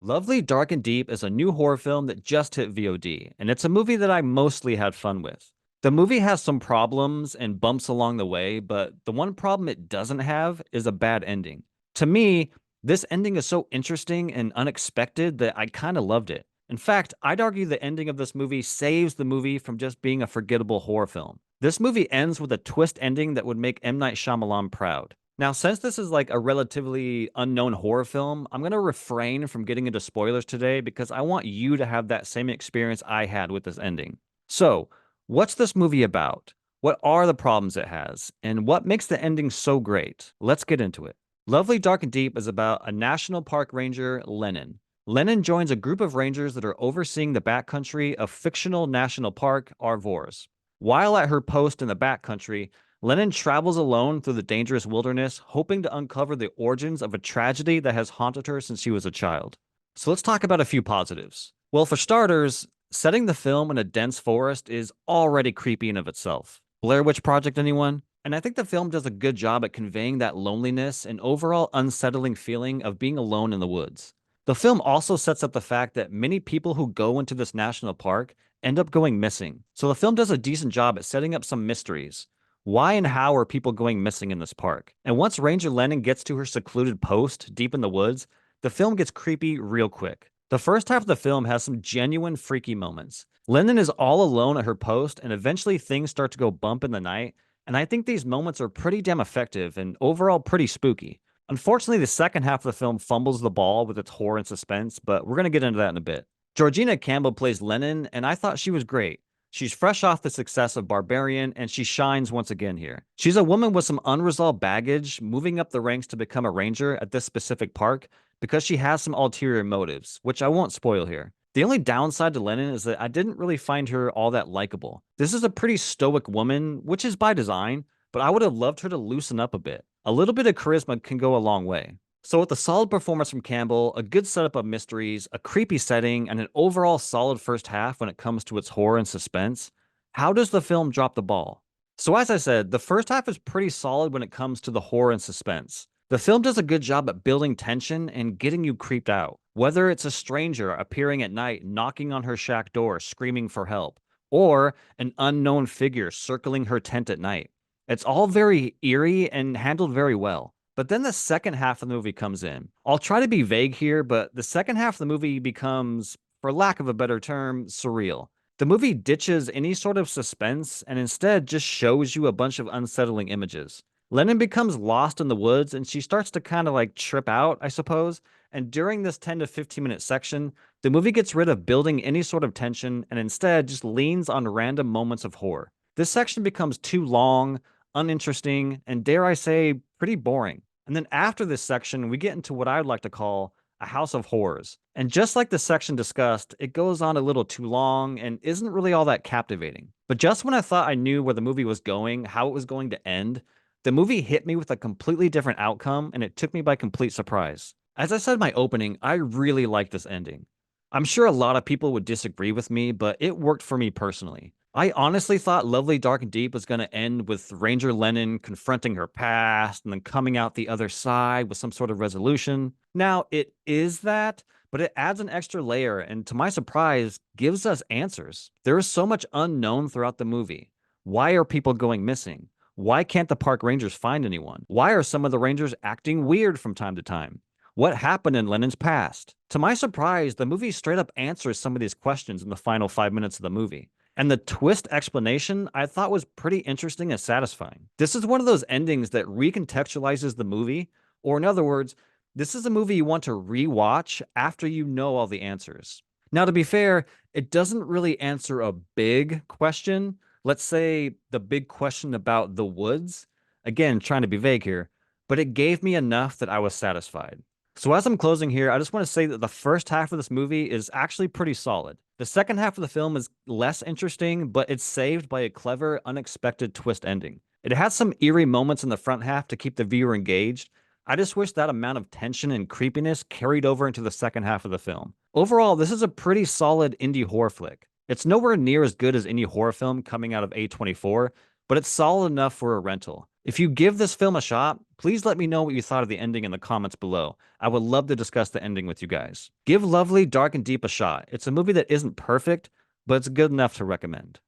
Lovely, Dark, and Deep is a new horror film that just hit VOD, and it's a movie that I mostly had fun with. The movie has some problems and bumps along the way, but the one problem it doesn't have is a bad ending. To me, this ending is so interesting and unexpected that I kind of loved it. In fact, I'd argue the ending of this movie saves the movie from just being a forgettable horror film. This movie ends with a twist ending that would make M. Night Shyamalan proud. Now, since this is like a relatively unknown horror film, I'm going to refrain from getting into spoilers today because I want you to have that same experience I had with this ending. So, what's this movie about? What are the problems it has? And what makes the ending so great? Let's get into it. Lovely, Dark, and Deep is about a national park ranger, Lennon. Lennon joins a group of rangers that are overseeing the backcountry of fictional national park, Arvors. While at her post in the backcountry, Lennon travels alone through the dangerous wilderness, hoping to uncover the origins of a tragedy that has haunted her since she was a child. So let's talk about a few positives. Well, for starters, setting the film in a dense forest is already creepy in of itself. Blair Witch Project, anyone? And I think the film does a good job at conveying that loneliness and overall unsettling feeling of being alone in the woods. The film also sets up the fact that many people who go into this national park end up going missing. So the film does a decent job at setting up some mysteries. Why and how are people going missing in this park? And once Ranger Lennon gets to her secluded post deep in the woods, the film gets creepy real quick. The first half of the film has some genuine freaky moments. Lennon is all alone at her post, and eventually things start to go bump in the night, and I think these moments are pretty damn effective and overall pretty spooky. Unfortunately, the second half of the film fumbles the ball with its horror and suspense, but we're going to get into that in a bit. Georgina Campbell plays Lennon, and I thought she was great. She's fresh off the success of Barbarian, and she shines once again here. She's a woman with some unresolved baggage, moving up the ranks to become a ranger at this specific park because she has some ulterior motives, which I won't spoil here. The only downside to Lennon is that I didn't really find her all that likable. This is a pretty stoic woman, which is by design, but I would have loved her to loosen up a bit. A little bit of charisma can go a long way. So, with a solid performance from Campbell, a good setup of mysteries, a creepy setting, and an overall solid first half when it comes to its horror and suspense, how does the film drop the ball? So, as I said, the first half is pretty solid when it comes to the horror and suspense. The film does a good job at building tension and getting you creeped out. Whether it's a stranger appearing at night, knocking on her shack door, screaming for help, or an unknown figure circling her tent at night. It's all very eerie and handled very well. But then the second half of the movie comes in. I'll try to be vague here, but the second half of the movie becomes, for lack of a better term, surreal. The movie ditches any sort of suspense and instead just shows you a bunch of unsettling images. Lennon becomes lost in the woods and she starts to kind of like trip out, I suppose. And during this 10 to 15-minute section, the movie gets rid of building any sort of tension and instead just leans on random moments of horror. This section becomes too long, uninteresting, and dare I say, pretty boring. And then after this section, we get into what I'd like to call a house of horrors. And just like the section discussed, it goes on a little too long and isn't really all that captivating. But just when I thought I knew where the movie was going, how it was going to end, the movie hit me with a completely different outcome and it took me by complete surprise. As I said in my opening, I really like this ending. I'm sure a lot of people would disagree with me, but it worked for me personally. I honestly thought Lovely, Dark, and Deep was going to end with Ranger Lennon confronting her past and then coming out the other side with some sort of resolution. Now, it is that, but it adds an extra layer and, to my surprise, gives us answers. There is so much unknown throughout the movie. Why are people going missing? Why can't the park rangers find anyone? Why are some of the rangers acting weird from time to time? What happened in Lennon's past? To my surprise, the movie straight up answers some of these questions in the final 5 minutes of the movie. And the twist explanation I thought was pretty interesting and satisfying. This is one of those endings that recontextualizes the movie, or in other words, this is a movie you want to rewatch after you know all the answers. Now, to be fair, it doesn't really answer a big question. Let's say the big question about the woods. Again, trying to be vague here, but it gave me enough that I was satisfied. So as I'm closing here, I just want to say that the first half of this movie is actually pretty solid. The second half of the film is less interesting, but it's saved by a clever, unexpected twist ending. It has some eerie moments in the front half to keep the viewer engaged. I just wish that amount of tension and creepiness carried over into the second half of the film. Overall, this is a pretty solid indie horror flick. It's nowhere near as good as any horror film coming out of A24, but it's solid enough for a rental. If you give this film a shot, please let me know what you thought of the ending in the comments below. I would love to discuss the ending with you guys. Give Lovely, Dark and Deep a shot. It's a movie that isn't perfect, but it's good enough to recommend.